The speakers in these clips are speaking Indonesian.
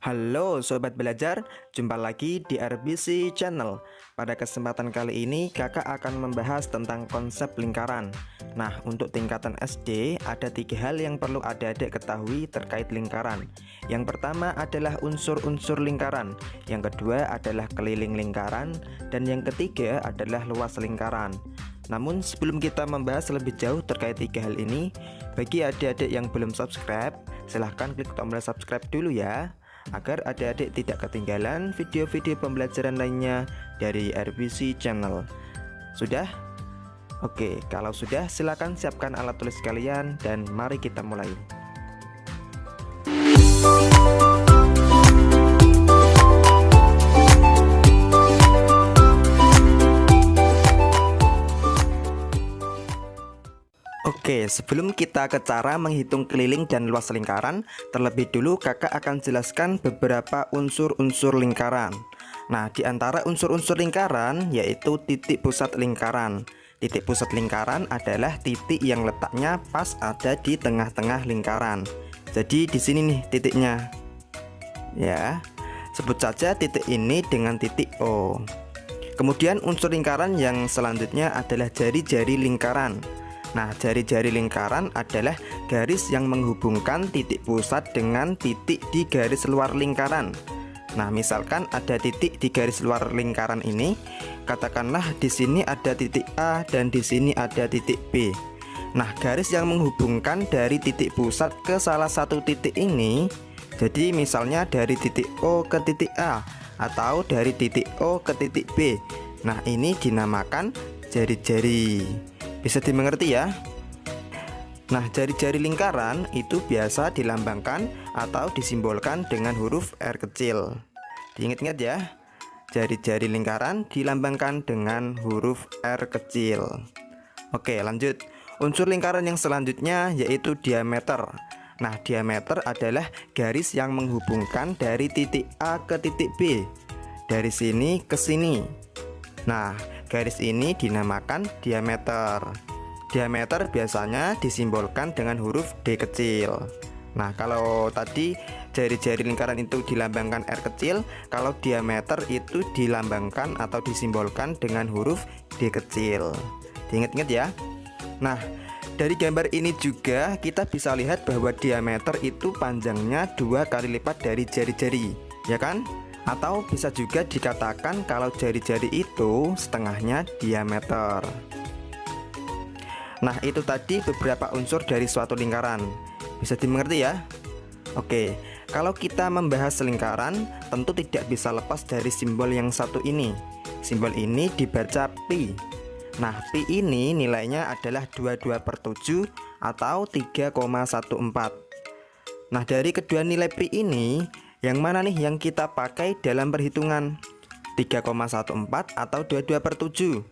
Halo Sobat Belajar, jumpa lagi di RBC Channel. Pada kesempatan kali ini kakak akan membahas tentang konsep lingkaran. Nah, untuk tingkatan SD ada 3 hal yang perlu adik-adik ketahui terkait lingkaran. Yang pertama adalah unsur-unsur lingkaran, yang kedua adalah keliling lingkaran, dan yang ketiga adalah luas lingkaran. Namun sebelum kita membahas lebih jauh terkait 3 hal ini, bagi adik-adik yang belum subscribe, silahkan klik tombol subscribe dulu ya, agar adik-adik tidak ketinggalan video-video pembelajaran lainnya dari RBC Channel. Sudah? Oke, kalau sudah silakan siapkan alat tulis kalian dan mari kita mulai. Oke, sebelum kita ke cara menghitung keliling dan luas lingkaran, terlebih dulu kakak akan jelaskan beberapa unsur-unsur lingkaran. Nah, di antara unsur-unsur lingkaran yaitu titik pusat lingkaran. Titik pusat lingkaran adalah titik yang letaknya pas ada di tengah-tengah lingkaran. Jadi di sini nih titiknya. Ya, sebut saja titik ini dengan titik O. Kemudian unsur lingkaran yang selanjutnya adalah jari-jari lingkaran. Nah, jari-jari lingkaran adalah garis yang menghubungkan titik pusat dengan titik di garis luar lingkaran. Nah, misalkan ada titik di garis luar lingkaran ini, katakanlah di sini ada titik A dan di sini ada titik B. Nah, garis yang menghubungkan dari titik pusat ke salah satu titik ini, jadi misalnya dari titik O ke titik A atau dari titik O ke titik B. Nah, ini dinamakan jari-jari. Bisa dimengerti ya? Nah, jari-jari lingkaran itu biasa dilambangkan atau disimbolkan dengan huruf R kecil. Diingat-ingat ya, jari-jari lingkaran dilambangkan dengan huruf R kecil. Oke, lanjut. Unsur lingkaran yang selanjutnya yaitu diameter. Nah, diameter adalah garis yang menghubungkan dari titik A ke titik B, dari sini ke sini. Nah, garis ini dinamakan diameter. Diameter biasanya disimbolkan dengan huruf D kecil. Nah, kalau tadi jari-jari lingkaran itu dilambangkan R kecil, kalau diameter itu dilambangkan atau disimbolkan dengan huruf D kecil. Diingat-ingat ya. Nah, dari gambar ini juga kita bisa lihat bahwa diameter itu panjangnya 2 kali lipat dari jari-jari, ya kan? Atau bisa juga dikatakan kalau jari-jari itu setengahnya diameter. Nah, itu tadi beberapa unsur dari suatu lingkaran. Bisa dimengerti ya? Oke, kalau kita membahas lingkaran, tentu tidak bisa lepas dari simbol yang satu ini. Simbol ini dibaca pi. Nah, pi ini nilainya adalah 22/7 atau 3,14. Nah, dari kedua nilai pi ini, yang mana nih yang kita pakai dalam perhitungan? 3,14 atau 22/7?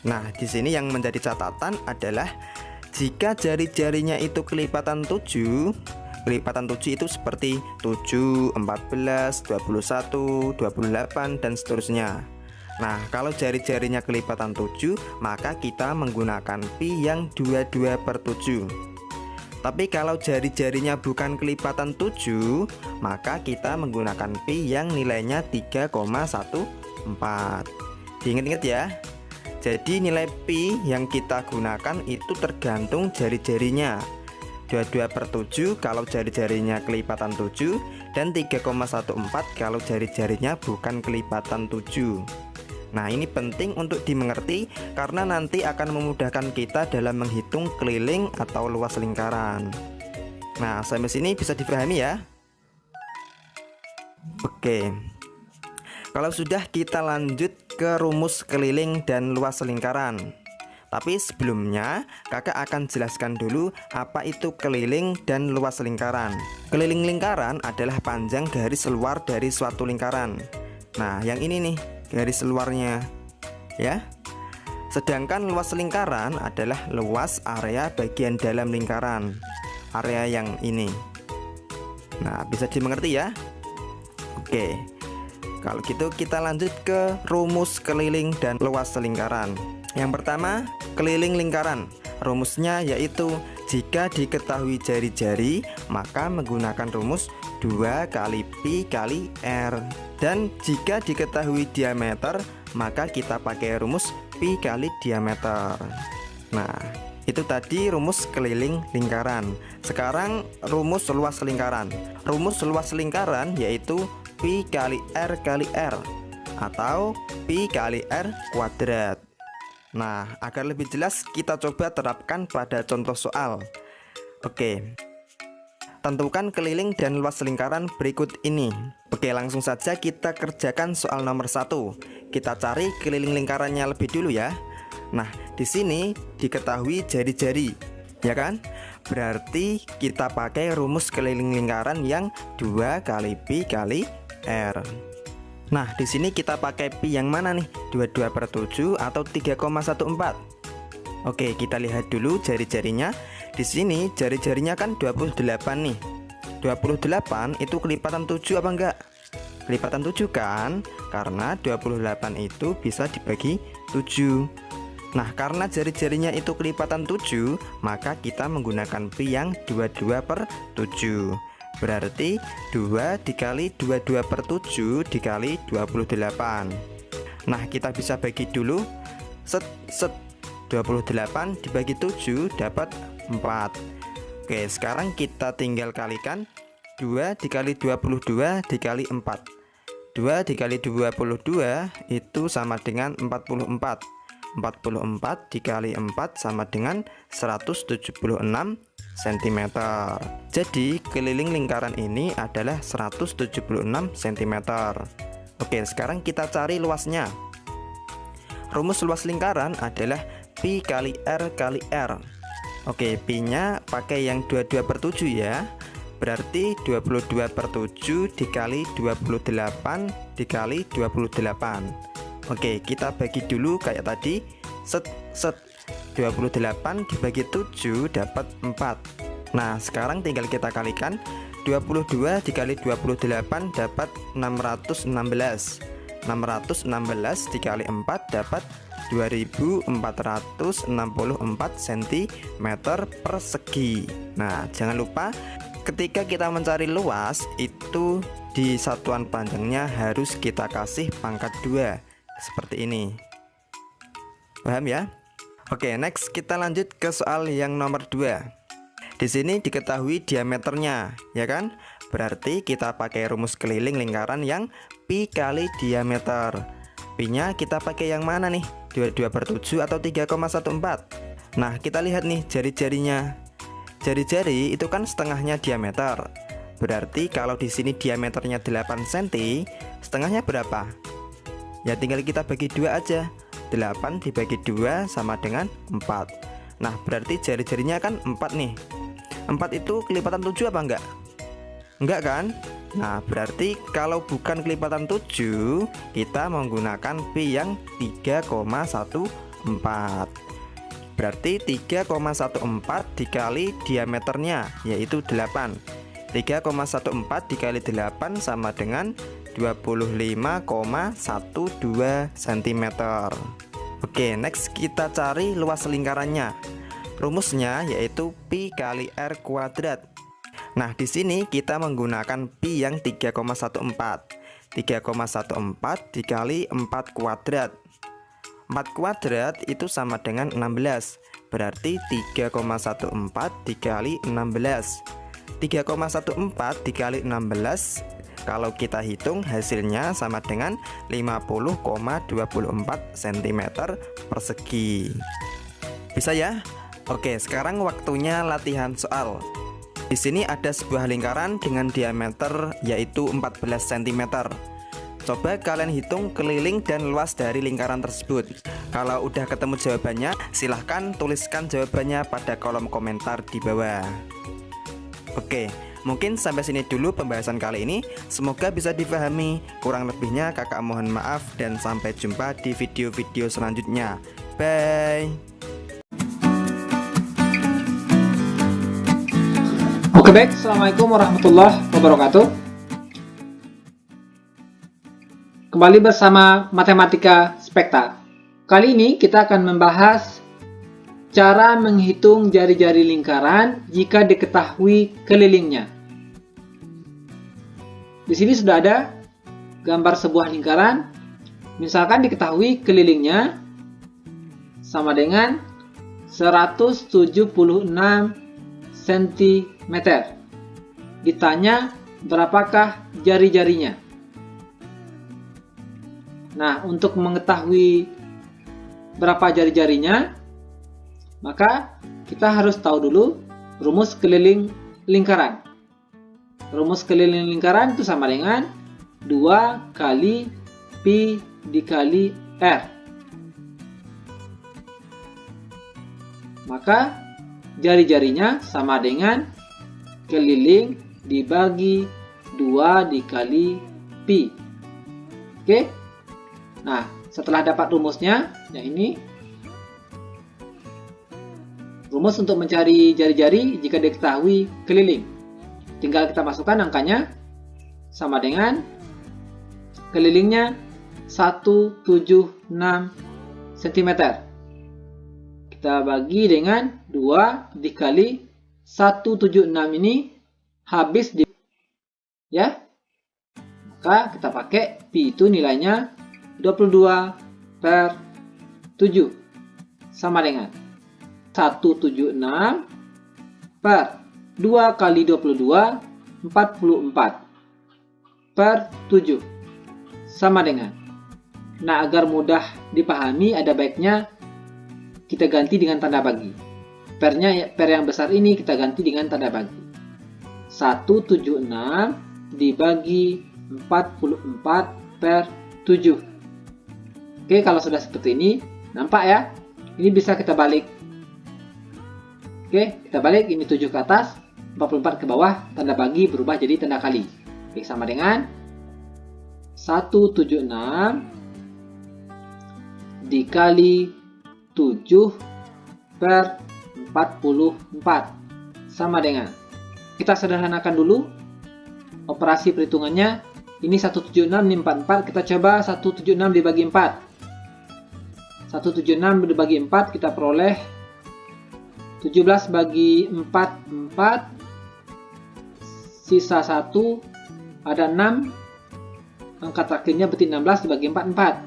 Nah, di sini yang menjadi catatan adalah jika jari-jarinya itu kelipatan 7, kelipatan 7 itu seperti 7, 14, 21, 28 dan seterusnya. Nah, kalau jari-jarinya kelipatan 7, maka kita menggunakan pi yang 22/7. Tapi kalau jari-jarinya bukan kelipatan 7, maka kita menggunakan pi yang nilainya 3,14. Diingat-ingat ya. Jadi nilai pi yang kita gunakan itu tergantung jari-jarinya. 22/7 kalau jari-jarinya kelipatan 7 dan 3,14 kalau jari-jarinya bukan kelipatan 7. Nah, ini penting untuk dimengerti karena nanti akan memudahkan kita dalam menghitung keliling atau luas lingkaran. Nah, sampai sini bisa dipahami ya? Oke. Kalau sudah, kita lanjut ke rumus keliling dan luas lingkaran. Tapi sebelumnya, kakak akan jelaskan dulu apa itu keliling dan luas lingkaran. Keliling lingkaran adalah panjang garis luar dari suatu lingkaran. Nah, yang ini nih garis luarnya ya. Sedangkan luas lingkaran adalah luas area bagian dalam lingkaran, area yang ini. Nah, bisa dimengerti ya? Oke, kalau gitu kita lanjut ke rumus keliling dan luas lingkaran. Yang pertama, keliling lingkaran. Rumusnya yaitu jika diketahui jari-jari, maka menggunakan rumus 2 kali pi kali r. Dan jika diketahui diameter, maka kita pakai rumus pi kali diameter. Nah, itu tadi rumus keliling lingkaran. Sekarang rumus luas lingkaran. Rumus luas lingkaran yaitu pi kali r atau pi kali r kuadrat. Nah, agar lebih jelas kita coba terapkan pada contoh soal. Oke, tentukan keliling dan luas lingkaran berikut ini. Oke, langsung saja kita kerjakan soal nomor 1. Kita cari keliling lingkarannya lebih dulu ya. Nah, di sini diketahui jari-jari, ya kan? Berarti kita pakai rumus keliling lingkaran yang 2 kali pi kali r. Nah, di sini kita pakai pi yang mana nih? 22/7 atau 3,14? Oke, kita lihat dulu jari-jarinya. Di sini jari-jarinya kan 28 nih. 28 itu kelipatan 7 apa enggak? Kelipatan 7 kan? Karena 28 itu bisa dibagi 7. Nah, karena jari-jarinya itu kelipatan 7, maka kita menggunakan pi yang 22/7. Berarti 2 dikali 22/7 dikali 28. Nah, kita bisa bagi dulu. 28 dibagi 7 dapat 4. Oke, sekarang kita tinggal kalikan. 2 dikali 22 dikali 4. 2 dikali 22 itu sama dengan 44. 44 dikali 4 sama dengan 176 cm. Jadi keliling lingkaran ini adalah 176 cm. Oke, sekarang kita cari luasnya. Rumus luas lingkaran adalah pi kali r kali r. Oke, pi nya pakai yang 22/7 ya. Berarti 22/7 dikali 28 dikali 28. Oke, kita bagi dulu kayak tadi. 28 dibagi 7 dapat 4. Nah, sekarang tinggal kita kalikan. 22 dikali 28 dapat 616. 616 dikali 4 dapat 2464 cm persegi. Nah, jangan lupa ketika kita mencari luas itu di satuan panjangnya harus kita kasih pangkat 2 seperti ini. Paham ya? Oke, next kita lanjut ke soal yang nomor 2. Di sini diketahui diameternya, ya kan? Berarti kita pakai rumus keliling lingkaran yang pi kali diameter. Pi-nya kita pakai yang mana nih? 22/7 atau 3,14? Nah, kita lihat nih jari-jarinya. Jari-jari itu kan setengahnya diameter. Berarti kalau di sini diameternya 8 cm, setengahnya berapa? Ya tinggal kita bagi 2 aja. 8 dibagi 2 sama dengan 4. Nah, berarti jari-jarinya kan 4 nih. 4 itu kelipatan 7 apa enggak? Enggak kan? Nah, berarti kalau bukan kelipatan 7, kita menggunakan pi yang 3,14. Berarti 3,14 dikali diameternya, yaitu 8. 3,14 dikali 8 sama dengan 25,12 cm. Oke, next kita cari luas lingkarannya. Rumusnya yaitu pi kali r kuadrat. Nah, di sini kita menggunakan pi yang 3,14. 3,14 dikali 4 kuadrat. 4 kuadrat itu sama dengan 16. Berarti 3,14 dikali 16. 3,14 dikali 16, kalau kita hitung hasilnya sama dengan 50,24 cm persegi. Bisa ya? Oke, sekarang waktunya latihan soal. Di sini ada sebuah lingkaran dengan diameter yaitu 14 cm. Coba kalian hitung keliling dan luas dari lingkaran tersebut. Kalau udah ketemu jawabannya, silahkan tuliskan jawabannya pada kolom komentar di bawah. Oke, mungkin sampai sini dulu pembahasan kali ini. Semoga bisa dipahami. Kurang lebihnya kakak mohon maaf dan sampai jumpa di video-video selanjutnya. Bye. Oke, baik. Assalamualaikum warahmatullahi wabarakatuh. Kembali bersama Matematika Spekta. Kali ini kita akan membahas cara menghitung jari-jari lingkaran jika diketahui kelilingnya. Di sini sudah ada gambar sebuah lingkaran. Misalkan diketahui kelilingnya sama dengan 176 cm. Ditanya berapakah jari-jarinya. Nah, untuk mengetahui berapa jari-jarinya, maka kita harus tahu dulu rumus keliling lingkaran. Rumus keliling lingkaran itu sama dengan 2 kali pi dikali r. Maka jari-jarinya sama dengan keliling dibagi 2 dikali pi. Oke? Nah, setelah dapat rumusnya, ya ini rumus untuk mencari jari-jari jika diketahui keliling. Tinggal kita masukkan angkanya sama dengan kelilingnya 176 cm. Kita bagi dengan 2 dikali 176 ini habis di ya. Maka kita pakai pi itu nilainya 22/7 sama dengan 176 per 2 kali 22 44/7 sama dengan. Nah, agar mudah dipahami ada baiknya kita ganti dengan tanda bagi. Per yang besar ini kita ganti dengan tanda bagi. 176 dibagi 44/7. Oke, kalau sudah seperti ini, nampak ya? Ini bisa kita balik. Oke, kita balik. Ini 7 ke atas, 44 ke bawah. Tanda bagi berubah jadi tanda kali. Oke, sama dengan 176 dikali 7/44 sama dengan. Kita sederhanakan dulu operasi perhitungannya. Ini 176, ini 44. Kita coba 176 dibagi 4. 176 dibagi 4 kita peroleh 17 bagi 4 4, sisa 1, ada 6, angka terakhirnya berarti 16 dibagi 4 4.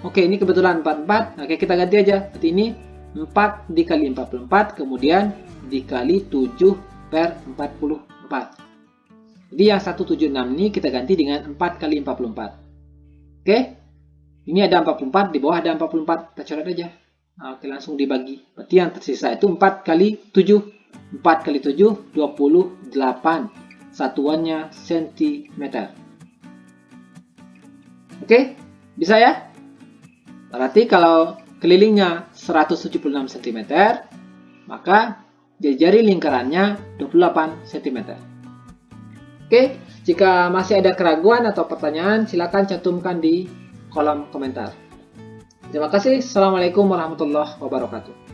Oke, ini kebetulan 44. Oke, kita ganti aja. Berarti ini 4 dikali 44 kemudian dikali 7/44. Jadi yang 176 ini kita ganti dengan 4 kali 44. Oke. Ini ada 44, di bawah ada 44. Kita coret aja. Nah, oke, langsung dibagi. Berarti yang tersisa itu 4 kali 7. 4 kali 7, 28. Satuannya cm. Oke, bisa ya? Berarti kalau kelilingnya 176 cm, maka jari-jari lingkarannya 28 cm. Oke, jika masih ada keraguan atau pertanyaan, silakan cantumkan di kolom komentar. Terima kasih. Assalamualaikum warahmatullahi wabarakatuh.